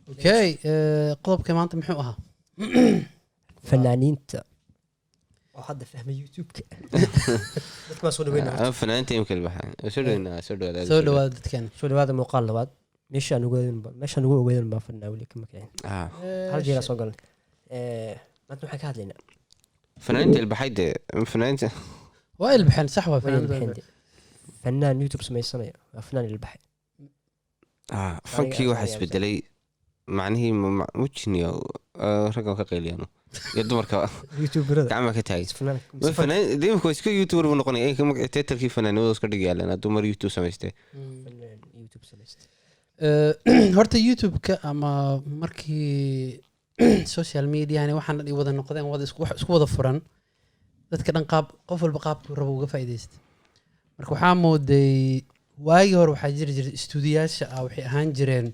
اوكي قضبك maanta muxuu ahaa fanaaniinta oo hadda fahmay YouTube-ka dadka waa soo dhaweynaa fanaaniinta imka ilbaxaan soo dhawaada dadkan soo dhawaada muuqaal labaad meeshaan ugu ogeedan baa fadhnaa weli kama kicin hal jeera soo galan maanta waxaan ka hadlaynaa fanaaniinta ilbaxayde fanaaniinta waa ilbaxan sax waa fanaaniinta fanaan YouTube samaysanaya waa fanaan ilbaxay fankii waxaa isbedelay macnihii mujiniya ragga ka qeyliyaan iyo dumarka YouTuberada gacmaha ka taagay fanaan deemku iska YouTuber buu noqonaya in kama title-kii fanaanada iska dhig yaalan dumar YouTube samaystay horta YouTube-ka ama markii social media yani waxaan wada noqdeen wada isku wada furan dadka dhan qaab qof walba qaabku rabo uga faa'iideysta marka waxaa mooday waagii hore waxaa jiri jiray istuudiyaasha waxay ahaan jireen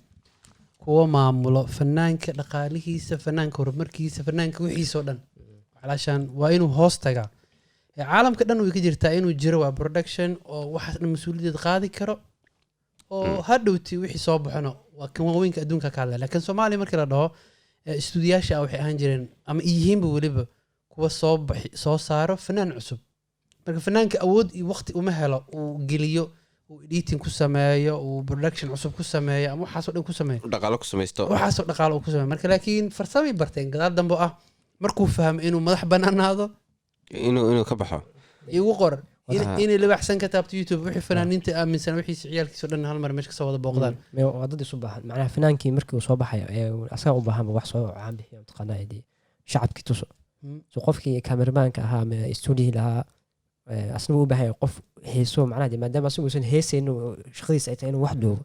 kuwa maamulo fanaanka dhaqaalihiisa fanaanka horumarkiisa fanaanka wixiisa oo dhan calaashan waa inuu hoos tagaa caalamka dhan way ka jirtaa inuu jiro waa production oo waxaas dhan mas-uuliyadeed qaadi karo oo hadhowti wixii soo baxano waa kan waaweynka adduunka ka hadlaya laakiin Soomaaliya markii la dhaho istuudiyaasha waxay ahaan jireen ama yihiinba weliba kuwa soo saaro fanaan cusub marka fanaanka awood iyo waqti uma helo uu geliyo uu editing ku sameeyo uu production cusub ku sameeyo ama waxaas oo dhan ku sameeyo dhaqaalo ku samaysto waxaas oo dhaqaalo ku sameeyo marka laakiin farsamay barteen gadaal dambe markuu fahmo inuu madax banaanaado inuu ka baxo igu qor in la waxsan ka taabto YouTube wixii fanaaniinta aaminsan wixii ciyaalkiisa oo dhan hal mar meesha ka soo wada booqdaan waa dad isu baahan macnaha fanaankii markii uu soo baxayo asaga u baahan wax soo caan bixiyo taqaanaa shacabkii tuso soo qofkii cameraman-ka ahaa ama studio lahaa asna u baahan qof heeso macnaha maadaama asagu uusan heesayno shaqadiisa ay tahay inuu wax duubo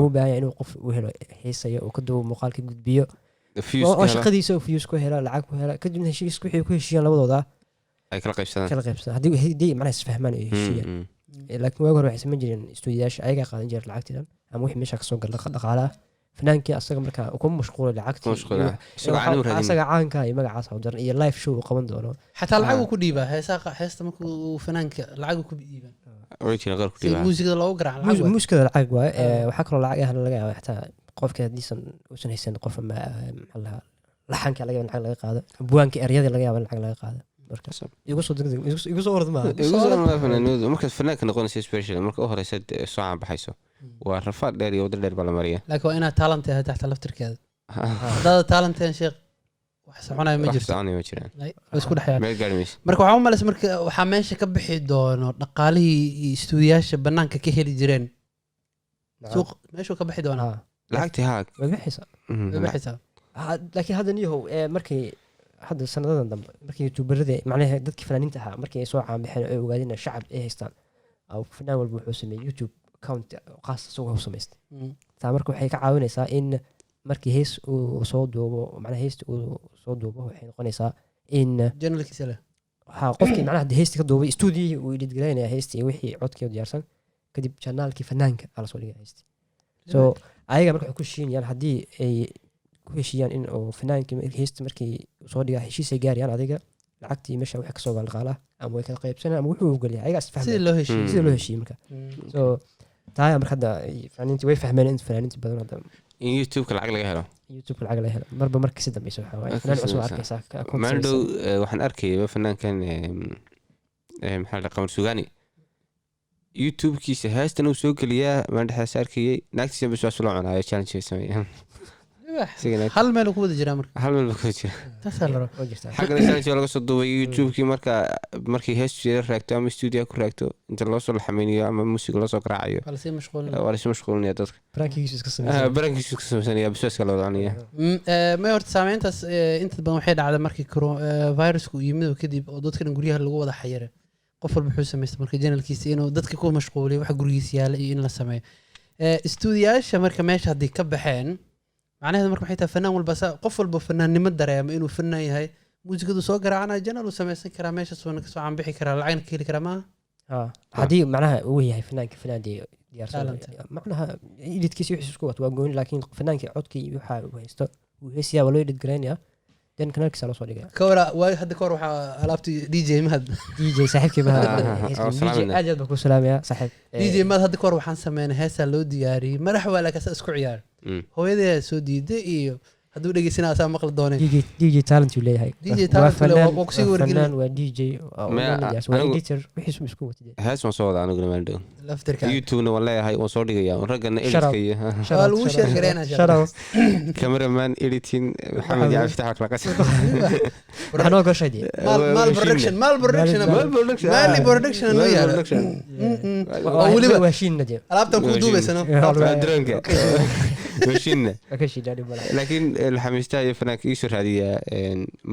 uu baahan inuu qof u helo heesayo oo ka duubo muuqaalka gudbiyo oo shaqadiisa uu fiyus ku helo lacag ku helo kadibna heshiis wixii ku heshiiyaan labadooda ay kala qaybsadaan haddii macnaha isfahmaan ay heshiiyaan laakiin waagi hore waxay samayn jireen istuudiyaasha ayagaa qaadan jireen lacagtiidan ama wixii meesha kasoo gala dhaqaalaha fanaankii asaga markaa kuma mashquulay lacagtii asaga caanka iyo magacaas u daran iyo live show uu qaban doono xataa lacag uu ku dhiibaa heesta markuu fanaanka lacag uu ku dhiibaa original qaar ku dhiibaa muusikada loogu garaac muusikada lacag waaye waxaa kaloo lacag ah laga yaabaa xataa qofka hadiisan uusan haysan qof ama maxaa laxanka laga yaabaa lacag laga qaado buwaanka eryada laga yaabaa lacag laga qaado igu soo orad maaha markaad fanaanka noqonaysa special marka u horeysa soo caan baxayso waa rafaad dheer iyo wada dheer baa la mariya laakiin waa inaad talent tahay taxta laftirkeeda haddaad talent tahay sheekh wax soconaya ma jirto isku dhexyaa marka waxaa u malaysa marka waxaa meesha ka bixi doono dhaqaalihii iyo istuudiyaasha banaanka ka heli jireen suuq meeshuu ka bixi doonaa lacagtii haa way bixisaa laakiin hadda niyahow markay hadda sanadadan dambe markii youtuberada macnaha dadkii fanaaniinta ahaa markii ay soo caanbixeen ay ogaadeen shacab ay haystaan fanaan walba wuxuu sameeyey YouTube account qaas isagoo samaystay taa marka waxay ka caawinaysaa in markii hees uu soo duubo macnaha heesta uu soo duubo waxay noqonaysaa in journalkiisa leh qofkii macnaha heesta ka duubay studio uu edit gareynaya heestii wixii codkii diyaarsan kadib channelkii fanaanka ala soo dhigay heestii so ayaga marka waxay ku heshiinayaan haddii ay ku heshiiyaan in uu fanaankii heesta markii soo dhigaa heshiis ay gaarayaan adiga lacagtii meesha wax ka soo galqaala ama way kala qaybsanayaan ama wuxuu ogolyahay ayaga isfahmay sida loo heshiiyey marka so taaya marka hadda fanaaniintii way fahmeen in fanaaniintii badan hadda in YouTube-ka lacag laga helo marba markii si dambaysa waxa waaye fanaan cusub arkaysaa maandhow waxaan arkayay fanaankan maxaa la qamar sugaani YouTube-kiisa heestan uu soo geliyaa maandhaxaas arkayay naagtiisa bas waa soo cunaayo challenge sameeyaan hal meel ku wada jiraa marka hal meel ku wada jira taasoo la rabo xagga challenge laga soo duubay YouTube-kii markii heestu raagto ama studio ku raagto inta loo soo laxameynayo ama music loo soo garaacayo waa la mashquulinaya dadka brankiisu ka samaysanaya bisbaaska la wadaanaya ma horta saameyntaas inta badan waxay dhacday markii virusku yimid kadib oo dadka dhan guryaha lagu wada xayiray qof walba wuxuu samaystay marka janalkiisa inuu dadka ku mashquuliyo waxa gurigiisa yaala iyo in la sameeyo istuudiyaasha marka meesha haddii ka baxeen macnaheedu marka waxay tahay fanaan walba qof walba fanaannimo dareema inuu fanaan yahay muusikadu soo garaacana janal uu samaysan karaa meeshaas uuna kasoo caanbixi karaa lacagna ka heli karaa maaha haddii macnaha uu yahay fanaanka fanaandii diyaarsan macnaha editkiisa wixiisa isku wato waa gooni laakiin fanaankii codkii waxa uu haysto uu heesiyaa waa loo edit gareynayaa dan kanaalkiisa loo soo dhigay كورا هذا كورا waxaa alaabti DJ Mahad DJ saaxiibkii Mahad aad baan ku salaamayaa saaxiib DJ Mahad hadda kor waxaan sameynay heesa loo diyaariyay madax wala ka isku ciyaar hooyadee soo diiday iyo haduu dhageysanaa asaa maqal doonay DJ talent uu leeyahay DJ talent waa ku sii wargelin waa DJ waa editor wixii isku watay hees ma soo wada anigu ma dhow laftirka YouTube na walahi waan soo dhigayaa ragana editkiya waa lagu share gareynaa shadow cameraman editing Maxamed Yaaftax wax la qasay waxaan uga shaqeeyay mal production mali production no yaalo waliba waashin nadi alaabtan ku duubaysano dronka waashin akashi dadi bala laakiin الحميستا iyo fanaanka isu raadiya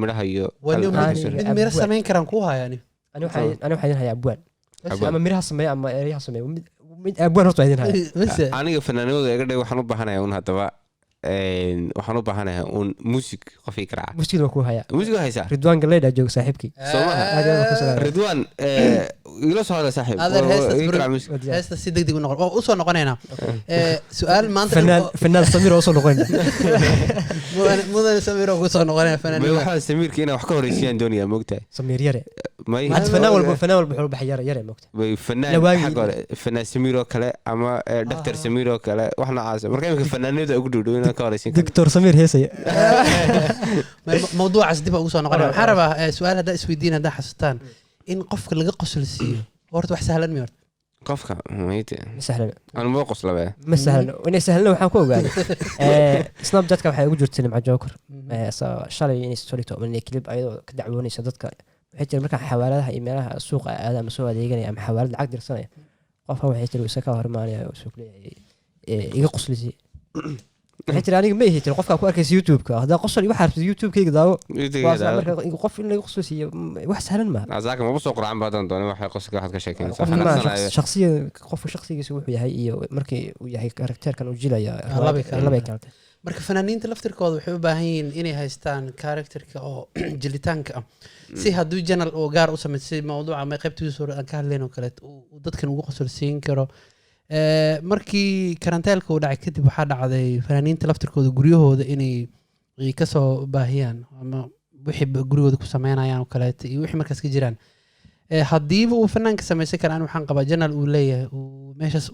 miraha iyo mid mira sameyn karaan ku hayaan ani waxaan hayaa abwaan ama miraha sameeyo ama ereyaha sameeyo mid abwaan horta idin haya aniga fanaanadooda iga dhig waxaan u baahanayaa un hadaba waxaan u baahanayaa un music qof ay karaa music ku haya music haysa Ridwan Galeeda joog saaxiibkii Soomaha Ridwan ila soo hada saaxiib heesta si degdeg u noqon oo soo noqonayna su'aal maanta fanaan Samir oo soo noqonayna mudan Samir oo soo noqonayna fanaan waxa Samirka inay wax ka horeysiyaan doonaya moogtahay Samir yare may fanaan walba wuxuu baxay yare moogtahay way fanaan xaq hore fanaan Samir oo kale ama Dr. Samir oo kale wax noocaas marka imika fanaanada ugu dhowdhow ka horeysin Dr. Samir heesay موضوع dib ugu soo noqonay waxaan rabaa su'aal hada isweydiin hada xasuustaan in qofka laga qosolsiiyo horta wax sahlan ma horta qofka maayte sahlan aan ma qoslaba ma sahlan in sahlan waxaan ku ogaaday Snapchat-ka waxay ugu jirtay nimca Joker shalay in story to in clip ayadoo ka dacwoonaysa dadka waxay jireen marka xawaaladaha emailada suuqa aadama soo adeeganaya ama xawaalad lacag dirsanaya qofka waxay jireen isa ka hormaanaya suuq leeyahay iga qoslisi waxay jiraan aniga ma ihii tir qofka ku arkaysa YouTube-ka hada qosol waxa aragtay YouTube-kayga daawo marka qof in laga qosliyo wax sahlan ma azaaka ma soo quraan badan doonay waxa qosolka waxaad ka sheekeynaysaa shakhsiga qofka shakhsigiisa wuxuu yahay iyo markii uu yahay karakterkan uu jilaya laba kale marka fanaaniinta laftirkooda waxay u baahan yihiin inay haystaan karakterka oo jilitaanka ah si hadduu channel oo gaar u sameysay mawduuca ama qaybtiisa aan ka hadlayno kale uu dadkan ugu qosolsiin karo markii karanteelka uu dhacay kadib waxaa dhacday fanaaniinta laftirkooda guryahooda inay ka soo baahiyaan ama wixii gurigooda ku sameynayaan oo kaleeto iyo wixii markaas ka jiraan haddiiba uu fanaanka samaysan karaa waxaan qabaa janaal uu leeyahay uu meeshaas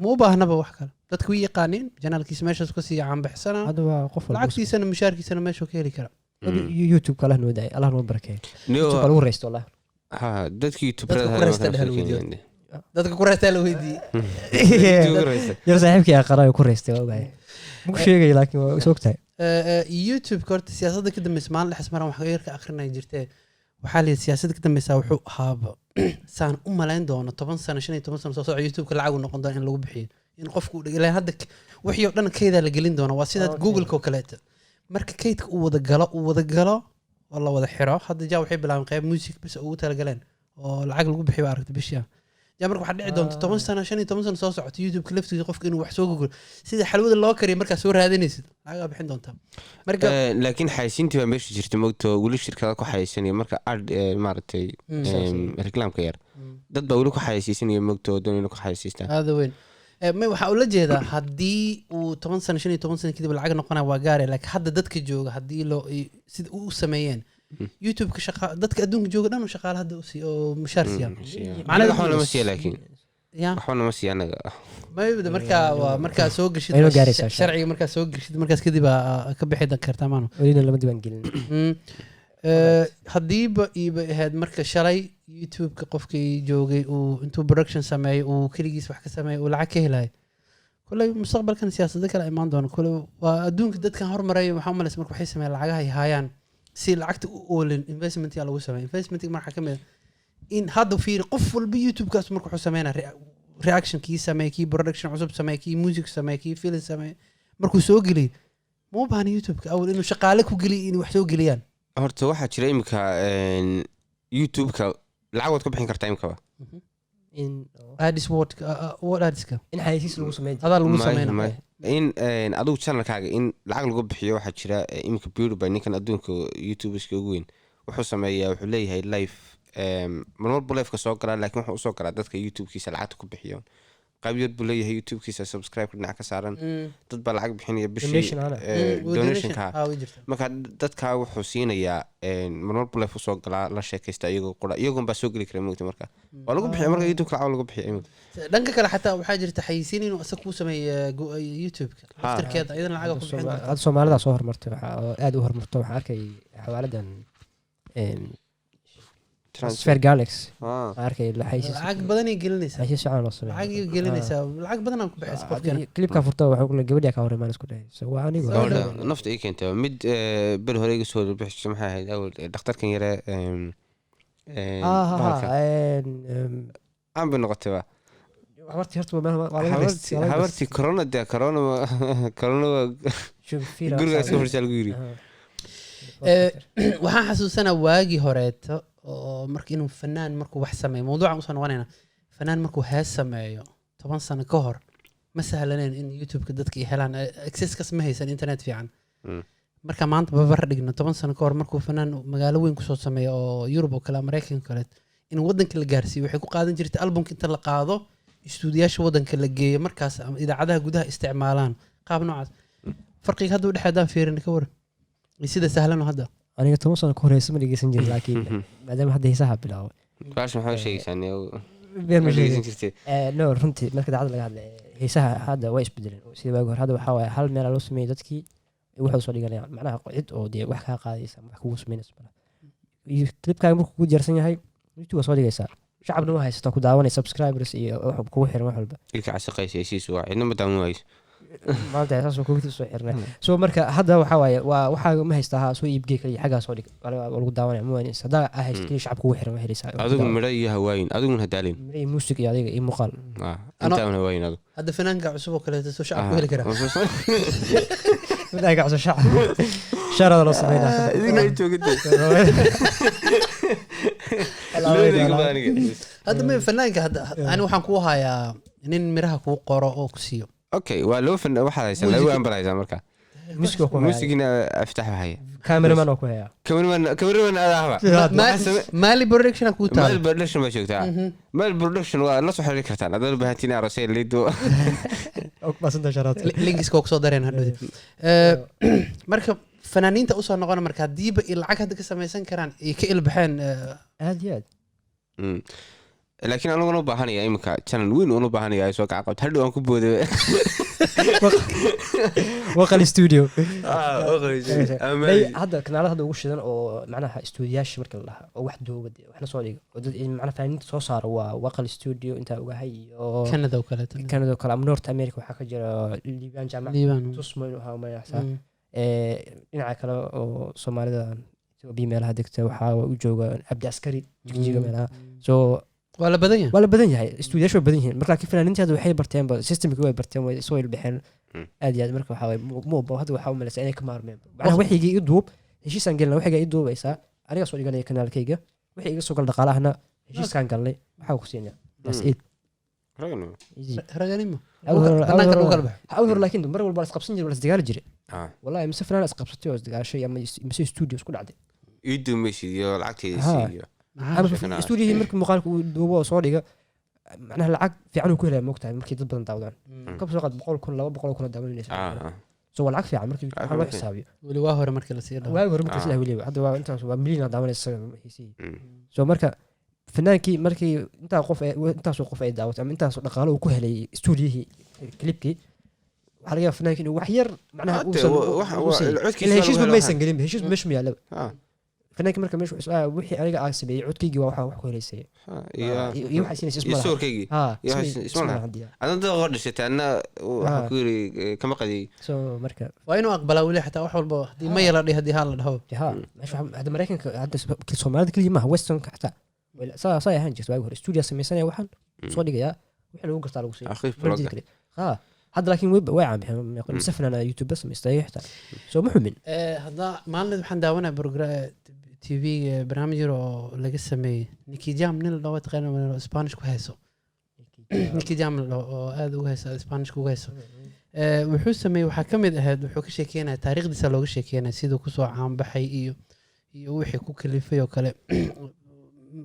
ma u baahnaba wax kale dadka way yaqaaniin janaalkiisa meeshaas ka sii caanbaxsana lacagtiisana mushaarkiisana meeshuu ka heli karaa YouTube kala nooday Allah noo barakeeyo YouTube lagu reysto Allah dadka YouTube dadka ku reestaa la weydiiyey yar saaxiibkii aqarayo ku reestay ogaay ma ku sheegay laakiin waa soo ogtahay YouTube korta siyaasadda ka dambaysa maalin dhexas maran wax yar ka akhrinay jirtay waxaa la siyaasadda ka dambaysa wuxuu ahaaba saan u malayn doono 10 sano 15 sano soo socda YouTube-ka lacag uu noqon doona in lagu bixiyo in qofku ilaa hadda wixii oo dhan keeda la gelin doona waa sida Google-ka oo kaleeto marka keydka uu wada galo oo la wada xiro hadda jaa waxay bilaabeen qayb music bis ugu tala galeen oo lacag lagu bixiyo aragtay bishiya marka waxa dhici doonto 10 sano 15 sano soo socota YouTube-ka laftiisa qofka inuu wax soo google sida xalwada loo kariyo marka soo raadinaysid lacag bixin doonta marka laakiin xaysiintii waa meesha jirta moogto wali shirkada ku xaysiinaya marka ad maartay reclaimka yar dad baa wali ku xaysiinaya moogto doonayna ku xaysiistaan hada weyn ma waxa uu la jeedaa haddii uu 10 sano 15 sano kadib lacag noqonaa waa gaar laakiin hadda dadka jooga haddii loo sida uu sameeyeen YouTube-ka shaqa dadka adduunka jooga dhan shaqaale hadda oo mushaar siiyaan macnaheedu waxa ma siiya laakiin waxa ma siiya anaga maybe marka soo gashid sharciga marka soo gashid markaas kadib ka bixid kartaa maano waliina lama diiwaan gelin hadiiba iiba ahayd marka shalay YouTube-ka qofkii joogay uu intuu production sameeyay uu kaligiis wax ka sameeyay uu lacag ka helay kulay mustaqbalkan siyaasadda kala imaan doona kulay waa adduunka dadkan hormaray waxa u malaysay marka waxay sameeyaan lacagaha ay hayaan si lacagta u oolin investment yaa lagu sameeyay investment marka kamid in hadda fiir qof walba YouTube-kaas marka wuxuu sameeyna reaction kii sameeyay kii production cusub sameeyay kii music sameeyay kii film sameeyay markuu soo galay ma baahan YouTube-ka awal inuu shaqaale ku galiyo in wax soo galiyaan horta waxa jira imika YouTube-ka lacag wad ku bixin kartaa imika in ads what adska in xayisiis lagu sameeyo hada lagu sameeyay in adigu channel-kaaga in lacag lagu bixiyo waxa jira imika PewDiePie ninkan adduunka YouTube-iska ugu weyn wuxuu sameeyaa wuxuu leeyahay live marwalba live ka soo galaa laakiin wuxuu soo galaa dadka YouTube-kiisa lacagta ku bixiyo qaybiyad buu leeyahay youtube-kiisa subscribe dhinac ka saaran dad baa lacag bixinaya bishii donationka marka dadkaa wuxuu siinayaa marmar buu leef usoo galaa la sheekaysta iyagoo qura iyagoon baa soo geli kara moogta marka waa lagu bixiya marka youtube-ka lacag lagu bixiya dhanka kale xataa waxaa jirta xayisiin inuu asaga kuu sameeyo youtube-ka laftirkeeda iyadan lacag ku bixin hadda soomaalida soo hormartay aad u hormarto waxaan arkay xawaaladan transfer galaxy arkay lacag badan ay gelinaysaa si fiican loo sameeyo lacag gelinaysaa lacag badan aan ku bixis qofkan clipka furto waxa uu gabadha ka hormaan isku dhahay waa anigu nafta ay keentay mid ber hore iga soo bixisay maxay ahayd awal dhakhtarkan yare aan bin noqotay habartii corona gurigaas ka fursaa lagu yiri waxaan xasuusanaa waagii horeeto oo marka inuu fanaan markuu wax sameeyo mawduucan usoo noqonayna fanaan markuu hees sameeyo 10 sano ka hor ma sahlaneen in youtube-ka dadka ay helaan access-kas ma haysan internet fiican marka maanta babar dhigno 10 sano ka hor markuu fanaan magaalo weyn kusoo sameeyo oo Yurub oo kale Mareykanka kale in wadanka la gaarsiiyo waxay ku qaadan jirtay albumka inta la qaado istuudiyaasha wadanka la geeyo markaas idaacadaha gudaha isticmaalaan qaab noocaas farqiga hadda u dhexeedaan fiirin ka waran sida sahlan hadda aniga 10 sano ka horeysa ma dhigeysan jirin laakiin maadaama hadda heesaha bilaaway baash maxaa sheegaysaa beer ma dhigeysan jirtay no runtii marka daacad laga hadlay heesaha hadda way isbedeleen sida waagi hore hadda waxa waaye hal meel loo sameeyay dadkii wuxuu soo dhiganayaan macnaha cid oo dee wax ka qaadaysa wax kugu sameynaysa iyo clipkaaga markuu ku diyaarsan yahay youtube soo dhigaysaa shacabna ma haysato ku daawanay subscribers iyo wax kugu xiran wax walba ilka casaqaysiisiisu waa cidna ma daawanayso maanta asaasoo kugu soo xirnay soo marka hadda waxa waaye waa waxa ma haystaa soo iibgey kaliya xagaa soo dhig lagu daawanay ma wani sada haystii shacabku ugu xiran helaysaa adigu midho iyo hawaayin adigu hadaalin midho music iyo adiga iyo muuqaal inta aan hawaayin adigu hadda fanaanka cusub oo kale soo shacabku heli kara midaaga cusub shacab sharada loo sameeyay idina joogtay hadda ma fanaanka hadda ani waxaan ku hayaa nin miraha ku qoro oo ku siiyo okay waa loo fan waxa haysan lagu ambalaysa marka muusigina aftax waxay cameraman oo ku haya cameraman adahba mali production ku taal mali production ma joogtaa mali production waa la soo xiriir kartaan adoo baahantiin arosay liido oo basanta sharaad linkiska ku soo dareen hadhow marka fanaaniinta u soo noqon marka diiba lacag hadda ka sameeysan karaan ee ka ilbaxeen aad iyo aad laakiin anaguna u baahanaya imika channel weyn u baahanaya ay soo gacan qabto hadhow aan ku booday waqal studio amay hadda kanaalada hadda ugu shidan oo macnaha stuudiyaasha marka la dhaha oo wax duubad waxna soo dhigo oo dad macnaha fanaaniinta soo saaro waa waqal studio inta uga hay oo Canada oo kale ama North America waxa ka jira Liban jaamac tusmo inuu haa maayasa dhinaca kale oo Soomaalida meelaha degta waxa u jooga Abdi Askari jiga meelaha soo wala badan yahay stuudiyaashu badan yihiin marka fanaaniinta way barteen systemka way barteen way soo ilbixeen aad iyo aad marka waxa way hadda waxa u maleysay inay ka maarmeen macnaha wixii ii duub heshiisaan galnay wixii ii duubaysaa aniga soo dhiganay kanaalkayga wixii iga soo gal dhaqaalahana heshiisaan galnay waxa ku siinaa that's it raganimo awr laakiin mar walba isqabsan jiray wala isdagaal jiray wallahi mise fanaan isqabsatay oo isdagaashay ama mise studio isku dhacday iidu meeshii iyo lacagteedii iyo studio markii muuqaalka uu duubo soo dhiga macnaha lacag fiican uu ku helay moogtahay markii dad badan daawadaan ka soo qad 100,000 200,000 daawanaysa soo lacag fiican markii waxa loo xisaabiyo wali waa hore markii la sii dhaw waa hore markii la wali hadda waa intaas waa milyan daawanaysa heesii soo marka fanaankii markii intaas qof ay daawatay ama intaas dhaqaale uu ku helay studio-hii clipkii waxa laga fanaankii inuu wax yar macnaha uu heshiis ma aysan gelin heshiis meesha ma yaalo fanaanka marka meesha wixii aniga aan sameeyay codkaygii waa waxa ku heleysay iyo waxa siinaysa isma suurkaygii isma adanda qor dhisatay anna waxa ku yiri kama qadiyay soo marka waa inuu aqbalaa wali xataa wax walba hadii ma yala hadii hal la dhaho meesha hadda Mareykanka hadda Soomaalida kaliya ma western ka xataa saa ahaan jirtay waa hore studio sameeyay waxaan soo dhigaya wixii lagu gartaa lagu siiyay hadda laakiin way caamixeen safnana YouTube sameystay xataa soo muhiim hadda maalin waxaan daawanaa program TV barnaamij oo laga sameeyay Nicky Jam nin la dhawaad qeynaa Spanish ku hayso Nicky Jam oo aad u hayso Spanish ku hayso wuxuu sameeyay waxa kamid ahayd wuxuu ka sheekeynaa taariikhdiisa looga sheekeynaa sidoo ku soo caan baxay iyo wixii ku kalifay oo kale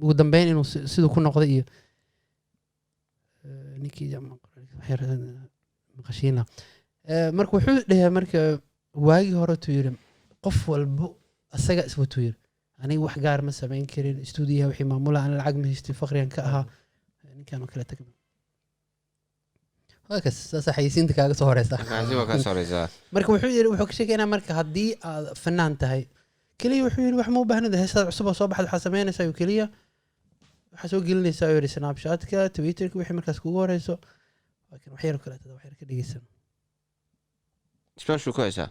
ugu dambeyn inuu sidoo ku noqday iyo Nicky Jam maqashiina marka wuxuu dhahay marka waagii hore tuu yiri qof walbo asaga iswatuu yiri aniga wax gaar ma samayn karin stuudiyaha wixii maamula aan lacag ma haystay faqriyan ka ahaa ninkan oo kale tagay halkaas saxaysiinta kaaga soo horeysa marka wuxuu yiri wuxuu ka sheekeynaa marka haddii aad fanaan tahay kaliya wuxuu yiri wax ma u baahnid heesada cusub oo soo baxda waxa sameynaysaa kaliya waxa soo gelinaysaa yiri snapchat-ka twitterka wixii markaas kugu horeyso laakiin wax yar kale wax yar ka dhigeysan isbaanshu ku haysaa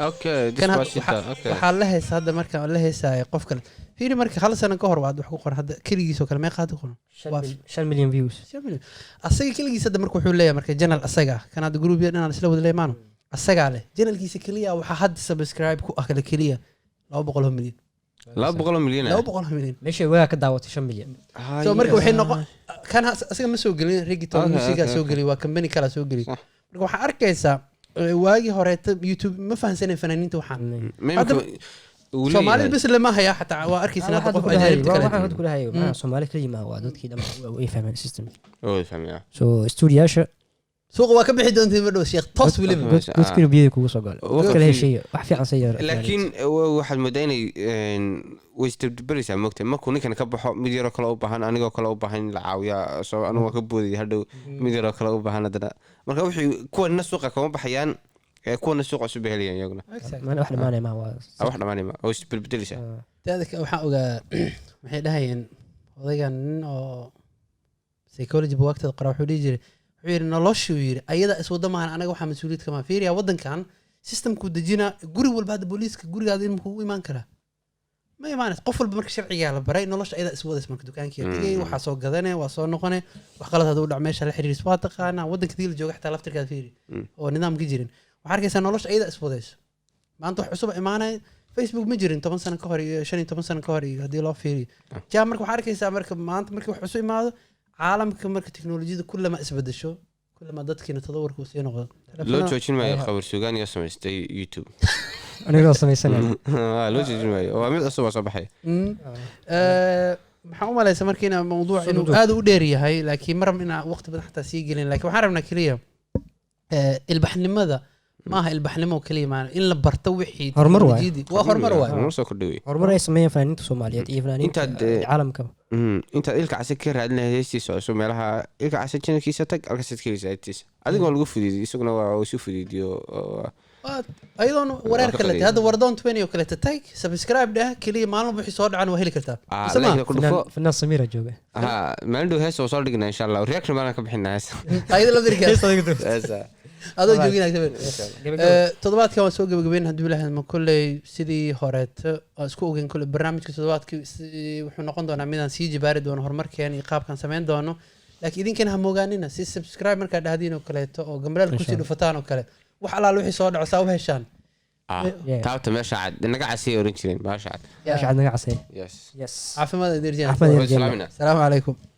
okay waxaa la heesa hadda marka la heesaayo qof kale fiiri marka hal sano ka hor waad wax ku qoran hadda keligiisoo kale meeqa hadda qoran 5 million views asaga keligiis hadda marka wuxuu leeyahay marka channel asaga kan hadda group yar inaan isla wada leeymaano asaga leh channelkiisa kaliya waxa hadda subscribe ku ah kale kaliya 200 milyan 200 milyan meesha waa ka daawatay 5 milyan soo marka waxay noqon kan asaga ma soo gelin reggaeton musiga soo gelin waa company kala soo gelin marka waxa arkaysaa waagii horeeta YouTube ma fahansanay fanaaniinta waxaan Soomaali bas lama haya xataa waa arkaysaa qof ajaanib kale waxaan ku leeyahay waxa Soomaali kaliya waa dadkii dhammaan way fahmaan system oo fahmaya so studio-yaasha suuqa waa ka bixi doontaa ma dhow sheekh toos waliba dadkii biyada kugu soo galay kala heshiiyo wax fiican sayar laakiin waxaad moodaa inay way istabbaraysaa moogtay markuu ninkan ka baxo mid yaro kale u baahan anigoo kale u baahan la caawiya soo anigu ka boodiyay hadhow mid yaro kale u baahan hadana marka wixii kuwana suuqa kama baxayaan kuwana suuqa cusub helayaan iyaguna wax dhamaanay ma oo isbedbedelisa dadka waxa ogaa maxay dhahayeen odaygan oo psychology waqtiga qara wuxuu dhigi jiray wuxuu yiri noloshu yiri ayada iswada maahan anaga waxa mas'uuliyad kama fiiriya wadankan systemku dajina guri walba hada booliiska gurigaada in ku iman kara ma imaan qof walba marka sharciga la baray nolosha ayada iswada marka dukaankiisa digay waxa soo gadanay waa soo noqonay wax qalad hada u dhac meesha la xiriir waa taqaana wadanka diil jooga xataa laftirkaada fiiri oo nidaamka jirin waxa arkaysaa nolosha ayada iswadayso maanta wax cusub imaanay Facebook ma jirin 10 sano ka hor iyo 15 sano ka hor iyo hadii loo fiiriyo jaa marka waxa arkaysaa marka maanta marka wax cusub imaado caalamka marka teknolojiyada kullama isbedesho kullama dadkiina tadawurku sii noqdo loo joojin maayo khabar suugaan iyo samaystay YouTube aniga samaysanay loo joojin maayo waa mid cusub soo baxay maxaa u malaysa markiina mawduuc inuu aad u dheer yahay laakiin mar ina waqti badan xataa sii gelin laakiin waxaan rabnaa kaliya ilbaxnimada maaha ilbaxnimo kaliya maana in la barto wixii teknolojiyadii waa horumar waay horumar ay sameeyeen fanaaniinta Soomaaliyeed iyo fanaaniinta caalamka inta ilka casay ka raadinayay heestiisa cusub meelaha ilka casay channelkiisa tag alkaasad kaliisa adigoo lagu fudiyo isaguna waa uu soo fudiyo ayadoon wareer kale hadda wardoon 20 oo kale tag subscribe dhah kaliya maalmo wixii soo dhacan waa heli kartaa fanaan Samira jooga maalin dhow hees oo soo dhignaa insha Allah reaction baan ka bixinaa hees ayada la dirgaa adoo jooginaagta toddobaadkan waan soo gabagabeyn haddii ilaahay ma kulley sidii horeeto oo isku ogeyn kulley barnaamijka toddobaadkii wuxuu noqon doonaa midaan sii jibaari doono horumarkeen iyo qaabkan samayn doono laakiin idinkana ha moogaanina si subscribe markaa dhahdiin oo kaleeto oo gambaleel kusii dhufataan oo kale wax alaal wixii soo dhaco saa u heshaan taabta meesha cad naga casay oran jireen meesha cad naga casay yes caafimaad adeerjeen asalaamu calaykum